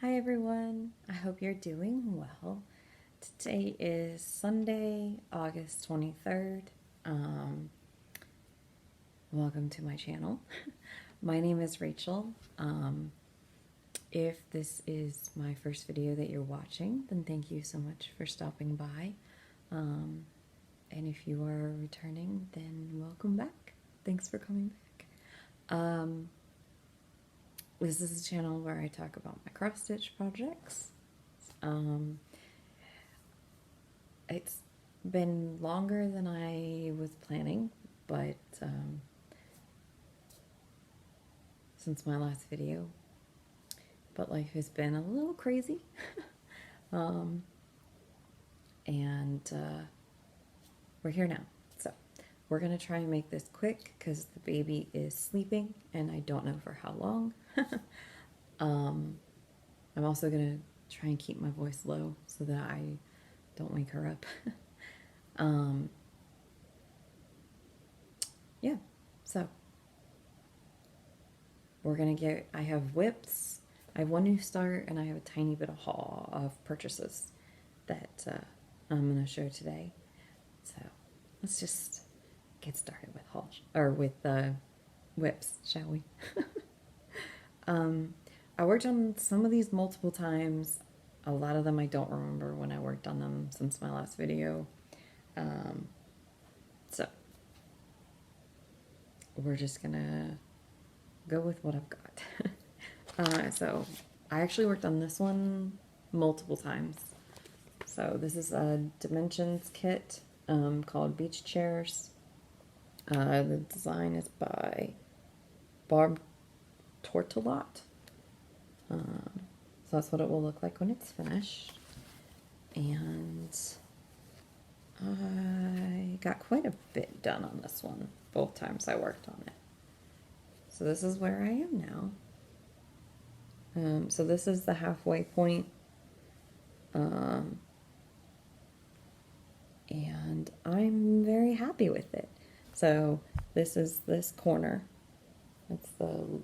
Hi everyone, I hope you're doing well. Today is Sunday, August 23rd. Welcome to my channel. My name is Rachel. If this is my first video that you're watching, then thank you so much for stopping by. And if you are returning, then welcome back. Thanks for coming back. This is a channel where I talk about my cross-stitch projects. It's been longer than I was planning, but since my last video, but life has been a little crazy. And we're here now. So we're gonna try and make this quick because the baby is sleeping and I don't know for how long. I'm also gonna try and keep my voice low so that I don't wake her up. Yeah, so we're gonna get, I have whips, I have one new start, and I have a tiny bit of haul of purchases that I'm gonna show today. So let's just get started with haul, or with whips, shall we? I worked on some of these multiple times. A lot of them I don't remember when I worked on them since my last video. So we're just gonna go with what I've got. So I actually worked on this one multiple times. So this is a Dimensions kit called Beach Chairs. The design is by Barb Tortolot. So that's what it will look like when it's finished. And I got quite a bit done on this one, both times I worked on it. So this is where I am now. So this is the halfway point. And I'm very happy with it. So this is this corner. That's the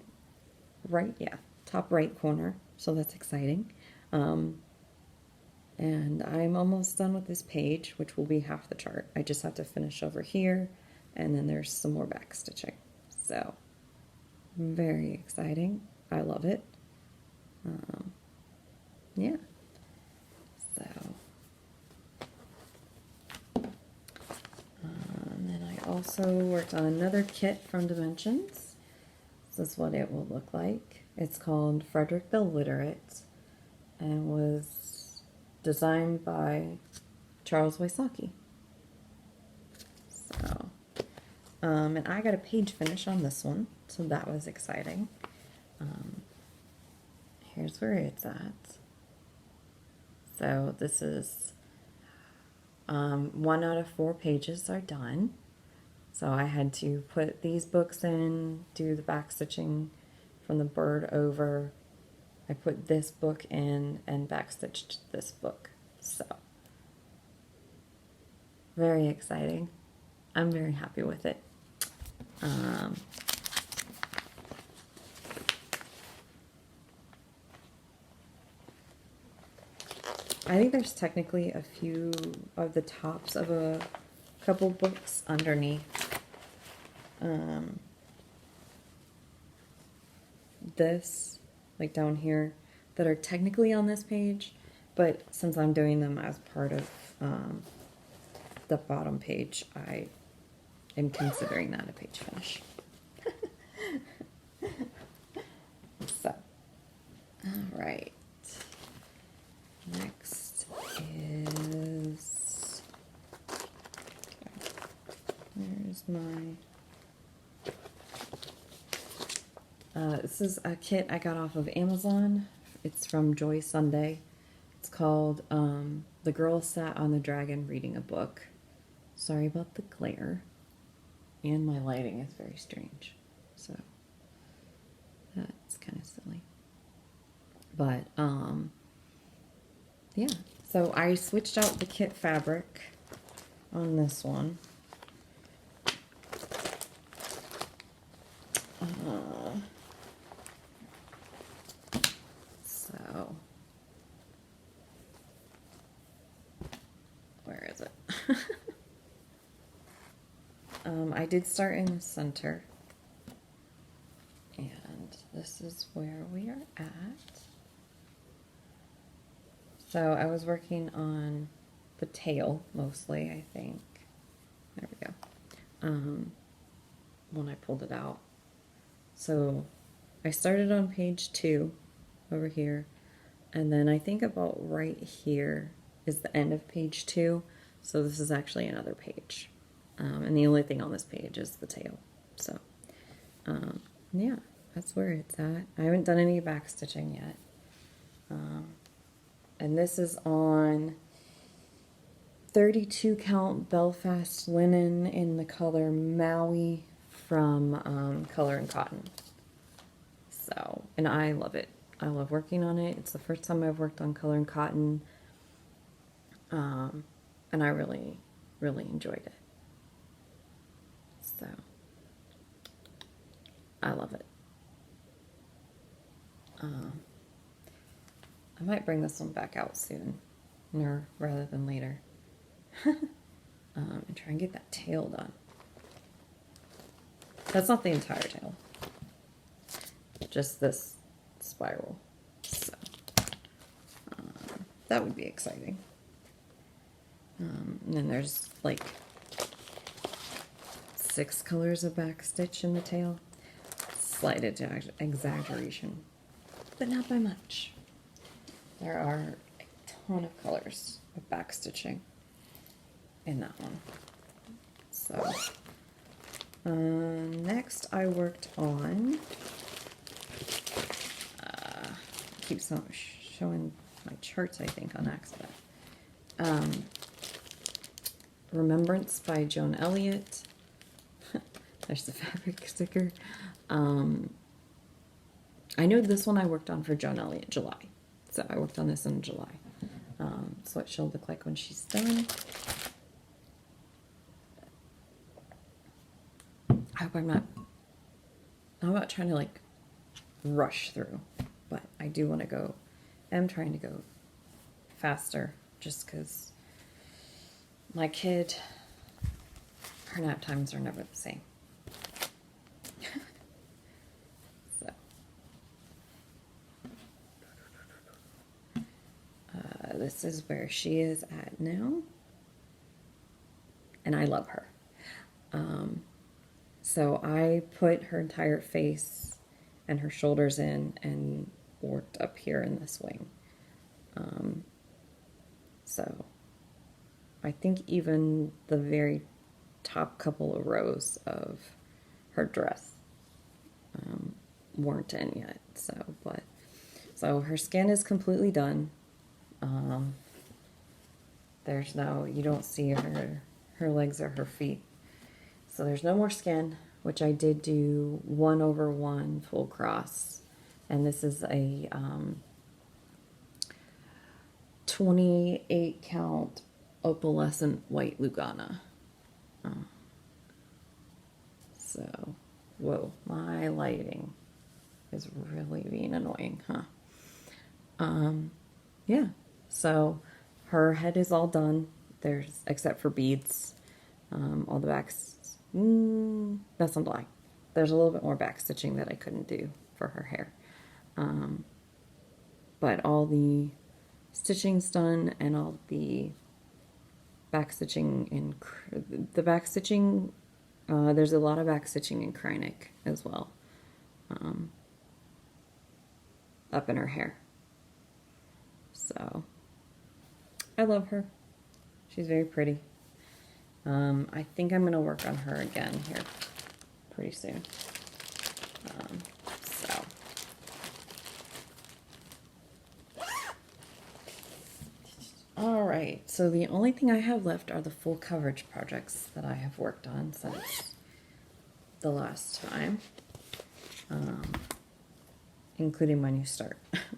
right, yeah, top right corner. So that's exciting. And I'm almost done with this page, which will be half the chart. I just have to finish over here, and then there's some more back stitching. So very exciting. I love it. Yeah. So and then I also worked on another kit from Dimensions. This is what it will look like. It's called Frederick the Literate and was designed by Charles Wysocki. So, and I got a page finish on this one, so that was exciting. Here's where it's at. So this is 1 out of 4 pages are done. So I had to put these books in, do the back stitching from the bird over. I put this book in and backstitched this book. So very exciting. I'm very happy with it. I think there's technically a few of the tops of a couple books underneath this, like down here, that are technically on this page, but since I'm doing them as part of the bottom page, I am considering that a page finish. So, all right. Next is, there's my, this is a kit I got off of Amazon. It's from Joy Sunday. It's called The Girl Sat on the Dragon Reading a Book. Sorry about the glare. And my lighting is very strange. So that's kind of silly. But yeah. So I switched out the kit fabric on this one. So I did start in the center, and this is where we are at. So I was working on the tail mostly, I think. There we go. When I pulled it out. So I started on page 2 over here, and then I think about right here is the end of page 2. So this is actually another page. And the only thing on this page is the tail. So, yeah, that's where it's at. I haven't done any back stitching yet. And this is on 32 count Belfast linen in the color Maui from Color and Cotton. So, and I love it. I love working on it. It's the first time I've worked on Color and Cotton. And I really, really enjoyed it. So, I love it. I might bring this one back out soon, rather than later. And try and get that tail done. That's not the entire tail. Just this spiral. So, that would be exciting. And then there's like 6 colors of back stitch in the tail. Slight exaggeration, but not by much. There are a ton of colors of back stitching in that one. So, next I worked on, keep showing my charts, I think, on accident. Remembrance by Joan Elliott. There's the fabric sticker. I know this one I worked on for Joan Elliott, July. So I worked on this in July. So what she'll look like when she's done. I hope I'm not trying to like rush through, but I do want to go, I'm trying to go faster just because my kid, her nap times are never the same. So, this is where she is at now, and I love her. So I put her entire face and her shoulders in and worked up here in this wing. So I think even the very top couple of rows of her dress weren't in yet. So her skin is completely done. There's no, you don't see her legs or her feet. So there's no more skin, which I did do 1/1 full cross. And this is a 28 count opalescent white Lugana. So, whoa, my lighting is really being annoying, huh? Yeah, so her head is all done. There's, except for beads, all the backs. That's not a lie. There's a little bit more back stitching that I couldn't do for her hair. But all the stitching's done, and all the back stitching in there's a lot of back stitching in Kreinik as well, up in her hair. So I love her. She's very pretty. I think I'm going to work on her again here pretty soon. So. Alright, so the only thing I have left are the full coverage projects that I have worked on since the last time. Including my new start,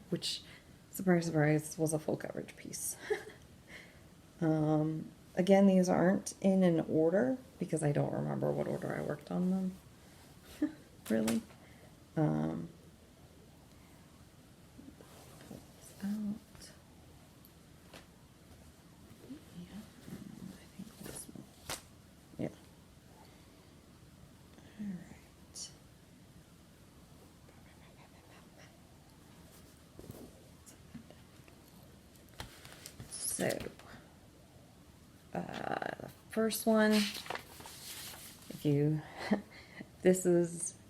which, surprise, surprise, was a full coverage piece. Again, these aren't in an order because I don't remember what order I worked on them. Really. Pull this out. Yeah, I think this one. Yeah. So, the first one, if you, if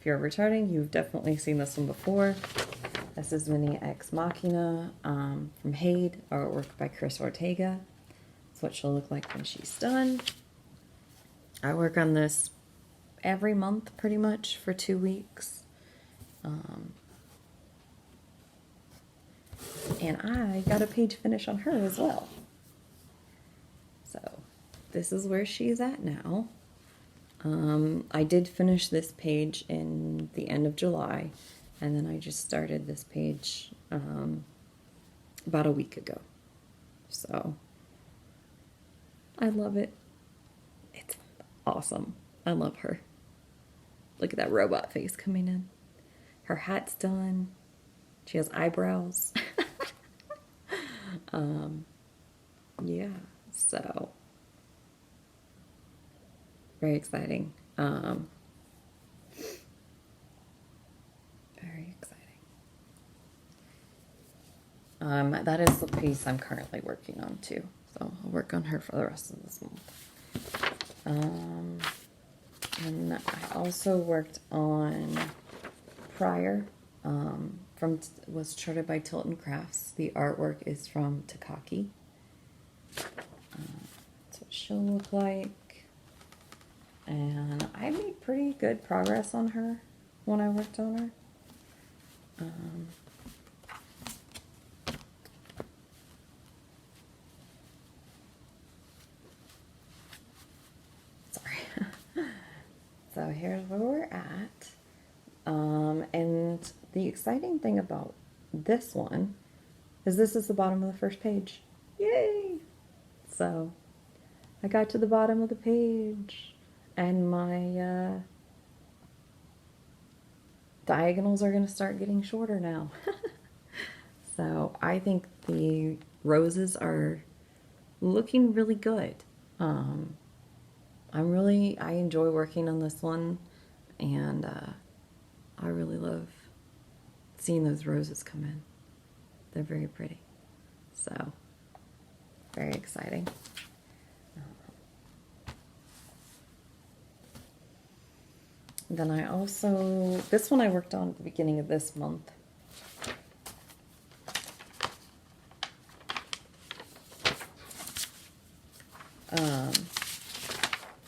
you're returning, you've definitely seen this one before. This is Mini Ex Machina from Hade, artwork by Chris Ortega. That's what she'll look like when she's done. I work on this every month pretty much for 2 weeks. And I got a page finish on her as well. So this is where she's at now. I did finish this page in the end of July, and then I just started this page about a week ago. So I love it. It's awesome. I love her. Look at that robot face coming in. Her hat's done. She has eyebrows. Yeah, so very exciting. Very exciting. That is the piece I'm currently working on too. So I'll work on her for the rest of this month. And I also worked on Prior. Was charted by Tilton Crafts. The artwork is from Takaki. That's what she'll look like. And I made pretty good progress on her when I worked on her. Sorry. So here's where we're at. And the exciting thing about this one is this is the bottom of the first page. Yay! So I got to the bottom of the page, and my diagonals are going to start getting shorter now. So I think the roses are looking really good. I enjoy working on this one, and I really love seeing those roses come in. They're very pretty. So, very exciting. Then I also, this one I worked on at the beginning of this month.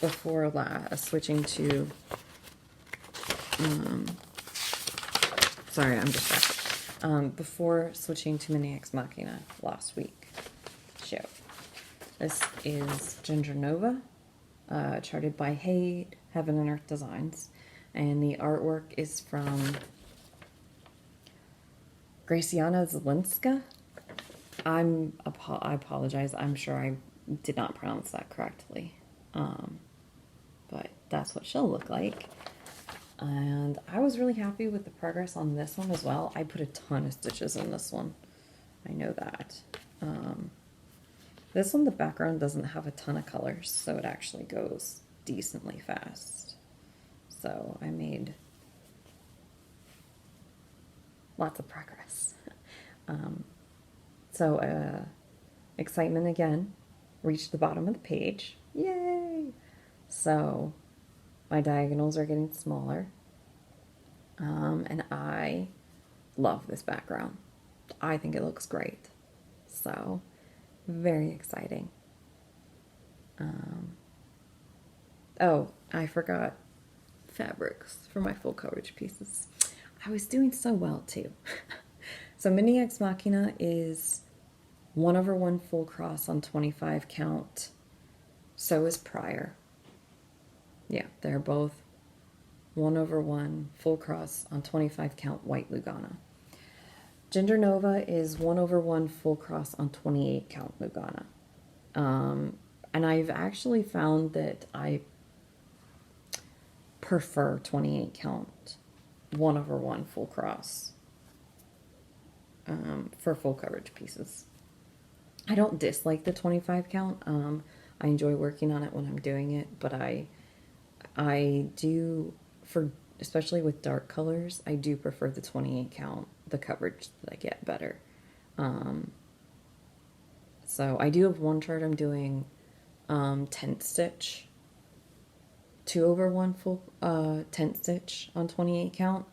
Before switching to, sorry, I'm distracted. Before switching to Mini Ex Machina last week show. This is Ginger Nova, charted by Hade, Heaven and Earth Designs, and the artwork is from Graciana Zelinska. I apologize. I'm sure I did not pronounce that correctly. But that's what she'll look like. And I was really happy with the progress on this one as well. I put a ton of stitches in this one. I know that. This one, the background doesn't have a ton of colors, so it actually goes decently fast. So I made lots of progress. Excitement again. Reached the bottom of the page. Yay! So my diagonals are getting smaller. And I love this background. I think it looks great. So, very exciting. Oh, I forgot fabrics for my full coverage pieces. I was doing so well too. So Mini Ex Machina is 1/1 full cross on 25 count. So is Prior. Yeah, they're both 1/1 full cross on 25 count white Lugana. Ginger Nova is 1/1 full cross on 28 count Lugana. And I've actually found that I prefer 28 count 1/1 full cross for full coverage pieces. I don't dislike the 25 count. I enjoy working on it when I'm doing it, but I do, especially with dark colors, I do prefer the 28 count, the coverage that I get better. So I do have one chart I'm doing tent stitch, 2/1 full tent stitch on 28 count.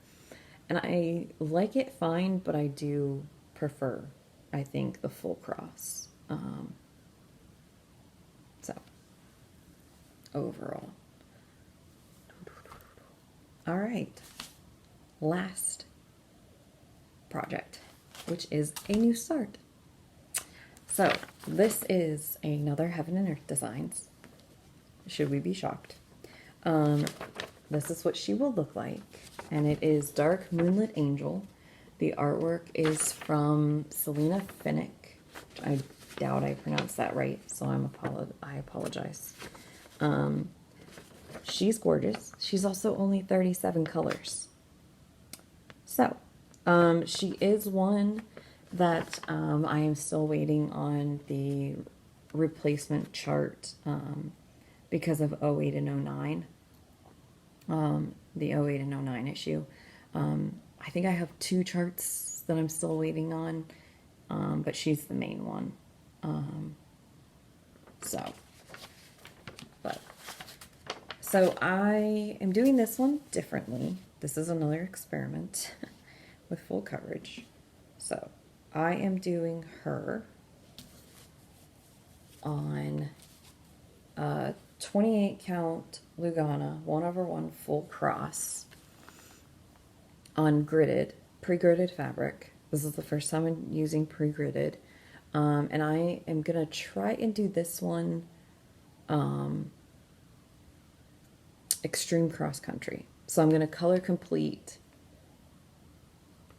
And I like it fine, but I do prefer, I think, the full cross. So, overall. All right. Last project, which is a new start. So, this is another Heaven and Earth Designs. Should we be shocked? This is what she will look like. And it is Dark Moonlit Angel. The artwork is from Selena Finnick. I doubt I pronounced that right, so I apologize. She's gorgeous. She's also only 37 colors. So, she is one that I am still waiting on the replacement chart because of 08 and 09. The 08 and 09 issue. I think I have 2 charts that I'm still waiting on, but she's the main one. So I am doing this one differently. This is another experiment with full coverage. So I am doing her on 28 count Lugana 1/1 full cross on pre-gridded fabric. This is the first time I'm using pre-gridded. And I am going to try and do this one extreme cross country. So I'm going to color complete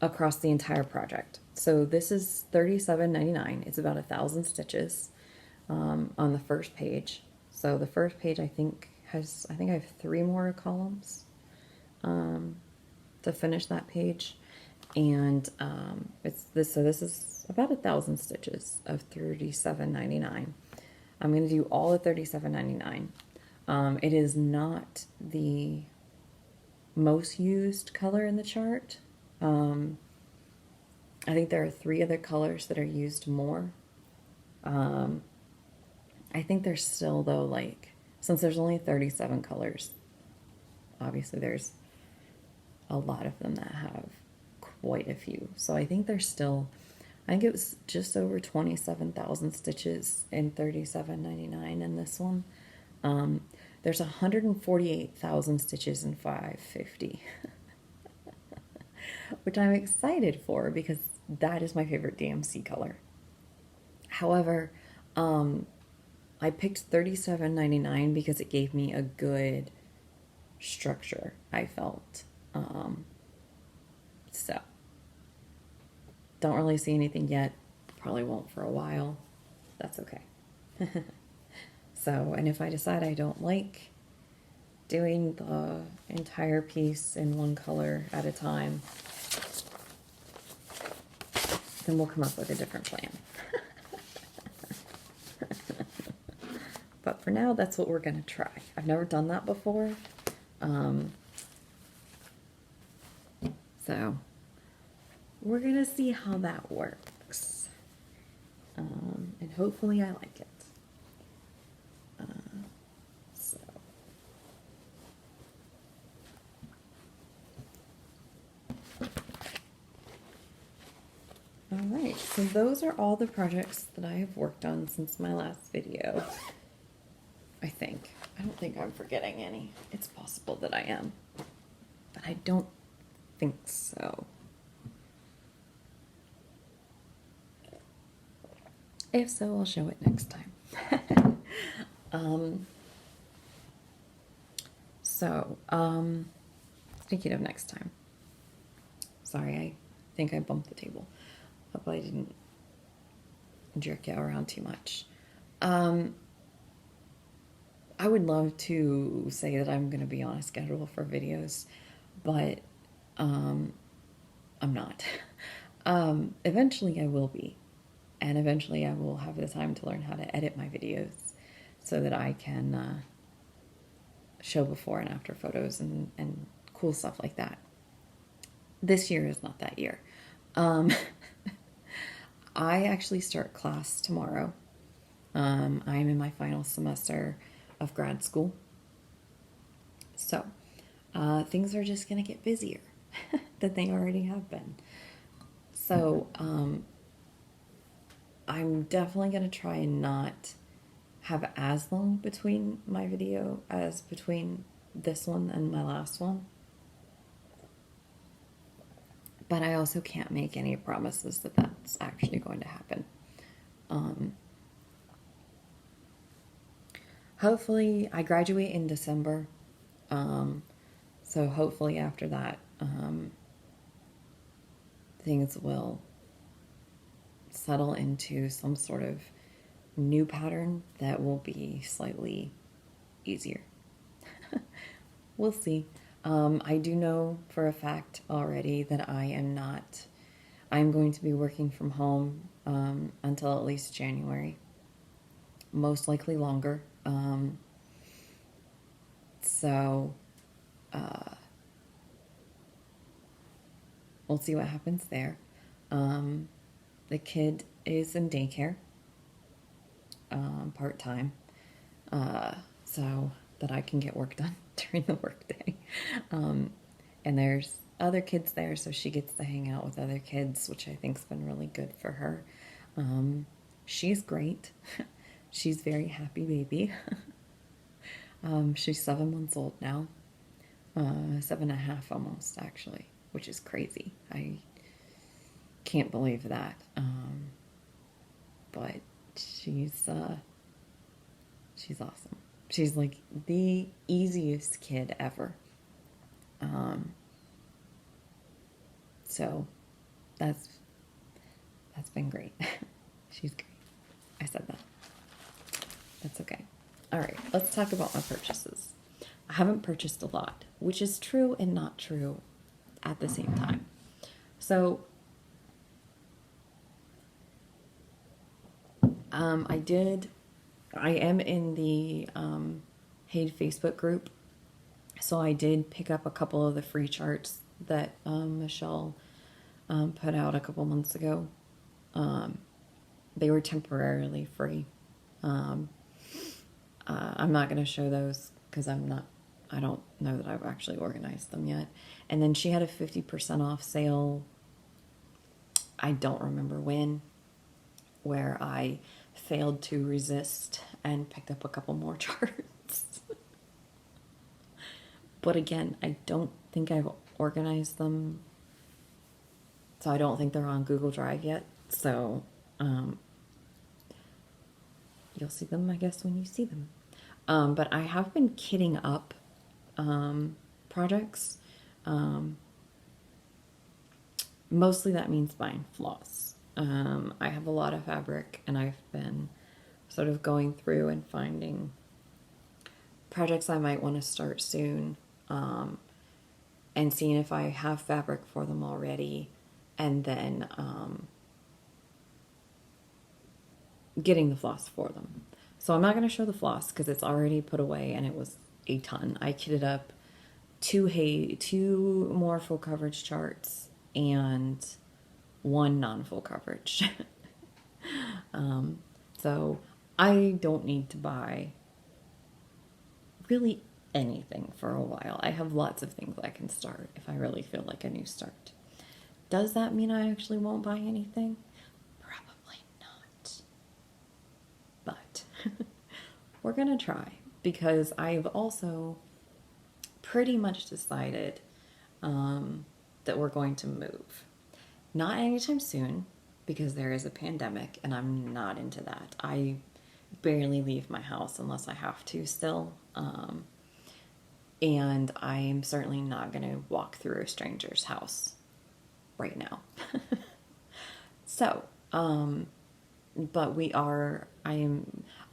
across the entire project. So this is $37.99. It's about 1,000 stitches on the first page. So the first page I think I have 3 more columns to finish that page. And this is about 1,000 stitches of $37.99. I'm going to do all of $37.99. It is not the most used color in the chart. I think there are 3 other colors that are used more. I think there's still, though, like, since there's only 37 colors, obviously there's a lot of them that have quite a few. So I think there's still, I think it was just over 27,000 stitches in $37.99 in this one. There's 148,000 stitches in $5.50, which I'm excited for because that is my favorite DMC color. However, I picked $37.99 because it gave me a good structure, I felt. So, don't really see anything yet. Probably won't for a while. That's okay. So, and if I decide I don't like doing the entire piece in one color at a time, then we'll come up with a different plan. But for now, that's what we're going to try. I've never done that before. So, we're going to see how that works. And hopefully I like it. Alright, so those are all the projects that I have worked on since my last video. I think. I don't think I'm forgetting any. It's possible that I am. But I don't think so. If so, I'll show it next time. Speaking of next time. Sorry, I think I bumped the table. Hope I didn't jerk it around too much. I would love to say that I'm going to be on a schedule for videos, but I'm not. Eventually I will be, and eventually I will have the time to learn how to edit my videos so that I can show before and after photos and cool stuff like that. This year is not that year. I actually start class tomorrow, I'm in my final semester of grad school. So, things are just going to get busier than they already have been. So, I'm definitely going to try and not have as long between my video as between this one and my last one. But I also can't make any promises that that's actually going to happen. Hopefully, I graduate in December. So hopefully after that, things will settle into some sort of new pattern that will be slightly easier. We'll see. I do know for a fact already that I'm going to be working from home until at least January, most likely longer. So we'll see what happens there. The kid is in daycare, part-time, so that I can get work done during the workday. And there's other kids there, so she gets to hang out with other kids, which I think's been really good for her. She's great. She's a very happy baby. She's 7 months old now. 7.5 almost, actually, which is crazy. I can't believe that. But she's awesome. She's like the easiest kid ever. So that's been great. She's great. I said that. That's okay. All right, let's talk about my purchases. I haven't purchased a lot, which is true and not true at the same time. So I am in the Hade Facebook group, so I did pick up a couple of the free charts that Michelle put out a couple months ago. They were temporarily free. I'm not going to show those because I don't know that I've actually organized them yet. And then she had a 50% off sale, I don't remember when, where I failed to resist and picked up a couple more charts. But again, I don't think I've organized them, so I don't think they're on Google Drive yet. So you'll see them, I guess, when you see them. But I have been kitting up projects. Mostly that means buying floss. I have a lot of fabric, and I've been sort of going through and finding projects I might want to start soon, and seeing if I have fabric for them already, and then getting the floss for them. So I'm not going to show the floss because it's already put away, and it was a ton. I kitted up two more full coverage charts and one non-full coverage. So I don't need to buy really anything for a while. I have lots of things I can start if I really feel like a new start. Does that mean I actually won't buy anything? Probably not. But we're gonna try, because I've also pretty much decided that we're going to move. Not anytime soon, because there is a pandemic and I'm not into that. I barely leave my house unless I have to still. And I'm certainly not going to walk through a stranger's house right now. So, but I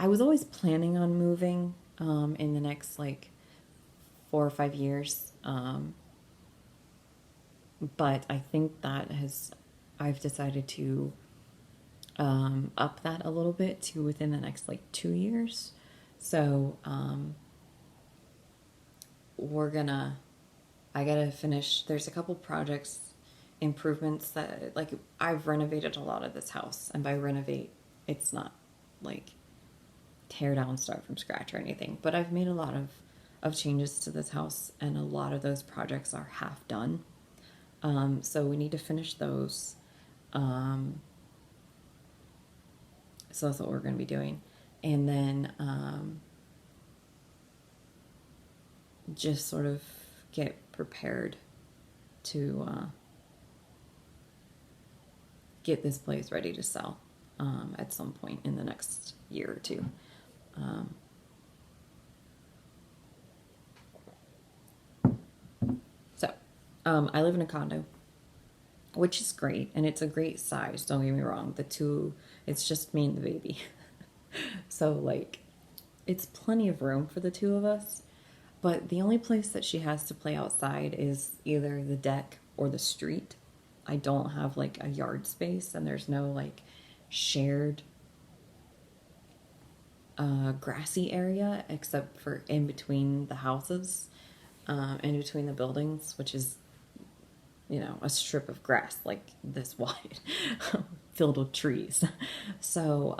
was always planning on moving in the next like 4 or 5 years. But I think I've decided to up that a little bit to within the next like 2 years. So I gotta finish. There's a couple projects, improvements that, like, I've renovated a lot of this house, and by renovate, it's not like tear down, start from scratch or anything. But I've made a lot of changes to this house, and a lot of those projects are half done. So we need to finish those. So that's what we're going to be doing. And then just sort of get prepared to get this place ready to sell at some point in the next year or two. I live in a condo, which is great, and it's a great size, don't get me wrong. It's just me and the baby. So, like, it's plenty of room for the two of us, but the only place that she has to play outside is either the deck or the street. I don't have, like, a yard space, and there's no, like, shared grassy area except for in between the houses, in between the buildings, which is, a strip of grass like this wide, filled with trees. So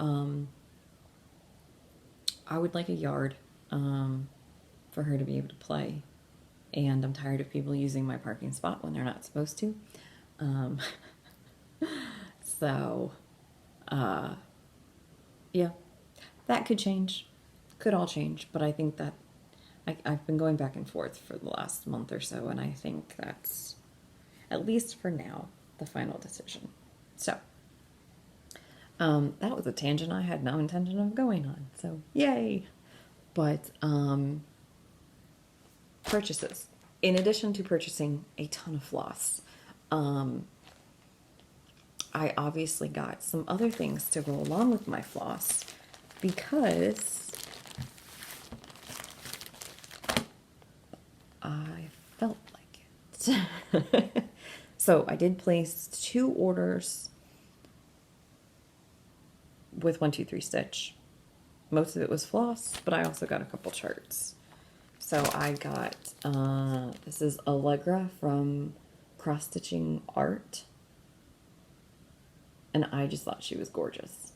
I would like a yard for her to be able to play. And I'm tired of people using my parking spot when they're not supposed to. Yeah, that could change. Could all change. But I think that I've been going back and forth for the last month or so, and I think that's, at least for now, the final decision. So, that was a tangent I had no intention of going on. So, yay! But, purchases. In addition to purchasing a ton of floss, I obviously got some other things to go along with my floss because I felt like it. So I did place 2 orders with 1-2-3 Stitch. Most of it was floss, but I also got a couple charts. So I got, this is Allegra from Cross Stitching Art. And I just thought she was gorgeous.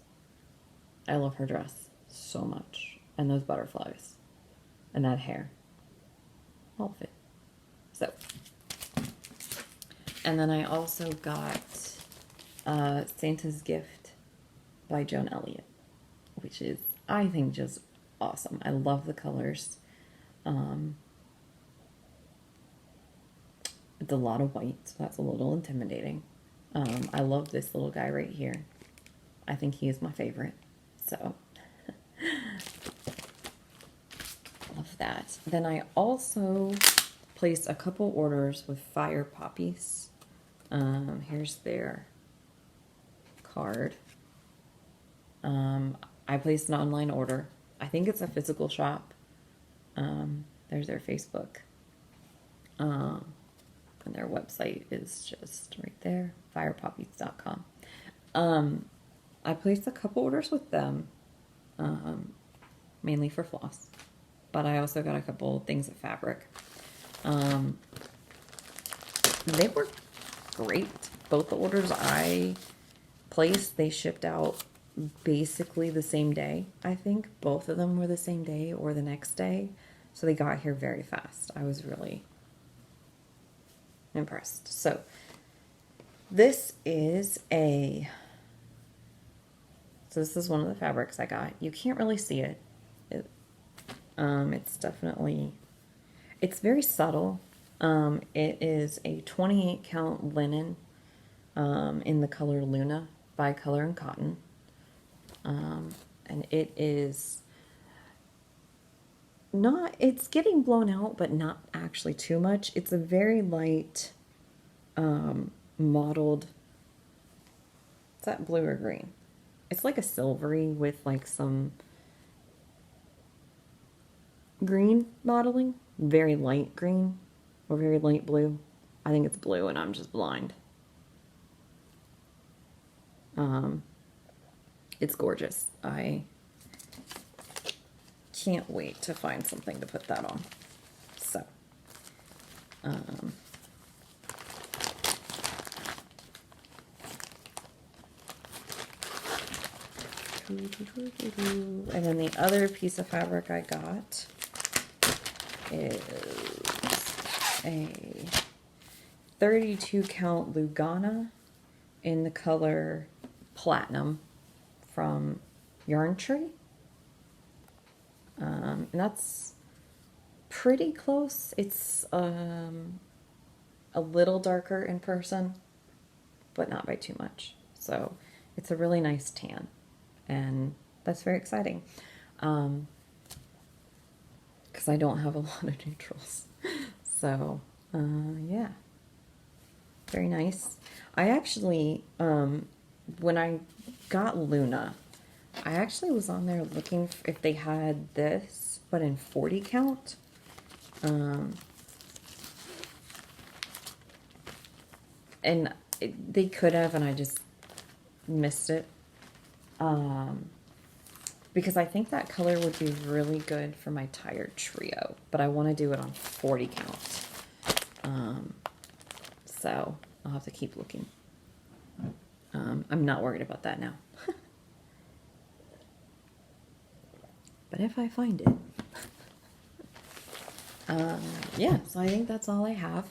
I love her dress so much. And those butterflies. And that hair. All of it. So. And then I also got Santa's Gift by Joan Elliott, which is, I think, just awesome. I love the colors. It's a lot of white, so that's a little intimidating. I love this little guy right here. I think he is my favorite. So, love that. Then I also placed a couple orders with Fire Poppies. Here's their card. I placed an online order. I think it's a physical shop. There's their Facebook. And their website is just right there, firepoppies.com. I placed a couple orders with them, mainly for floss, but I also got a couple things of fabric. They were great. Both the orders I placed, they shipped out basically the same day, I think. Both of them were the same day or the next day, so they got here very fast. I was really impressed. So this is this is one of the fabrics I got. You can't really see it. It's definitely, it's very subtle. It is a 28 count linen in the color Luna by Color and Cotton. And it is not, it's getting blown out, but not actually too much. It's a very light, mottled, is that blue or green? It's like a silvery with like some green modeling, very light green or very light blue. I think it's blue and I'm just blind. It's gorgeous. I can't wait to find something to put that on. So, And then the other piece of fabric I got is a 32 count Lugana in the color Platinum from Yarn Tree. And that's pretty close. It's a little darker in person, but not by too much. So it's a really nice tan, and that's very exciting. Because I don't have a lot of neutrals. So, yeah. Very nice. I actually, when I got Luna, I actually was on there looking if they had this, but in 40 count. And they could have, and I just missed it. Because I think that color would be really good for my tired trio, but I want to do it on 40 count. So I'll have to keep looking. I'm not worried about that now. But if I find it. Yeah, so I think that's all I have.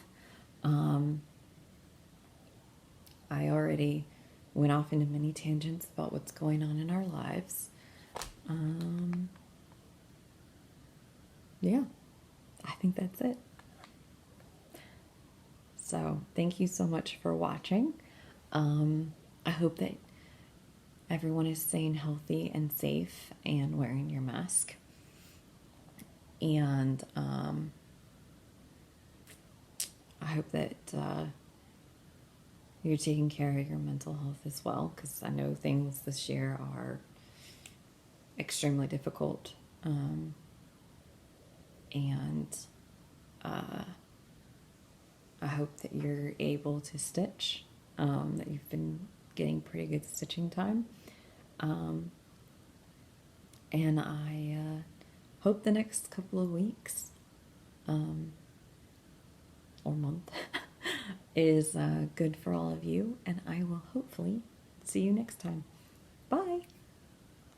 I already went off into many tangents about what's going on in our lives. Yeah, I think that's it. So thank you so much for watching. I hope that everyone is staying healthy and safe and wearing your mask. And I hope that you're taking care of your mental health as well, because I know things this year are extremely difficult. And I hope that you're able to stitch, that you've been getting pretty good stitching time. And I hope the next couple of weeks or month is good for all of you, and I will hopefully see you next time. Bye!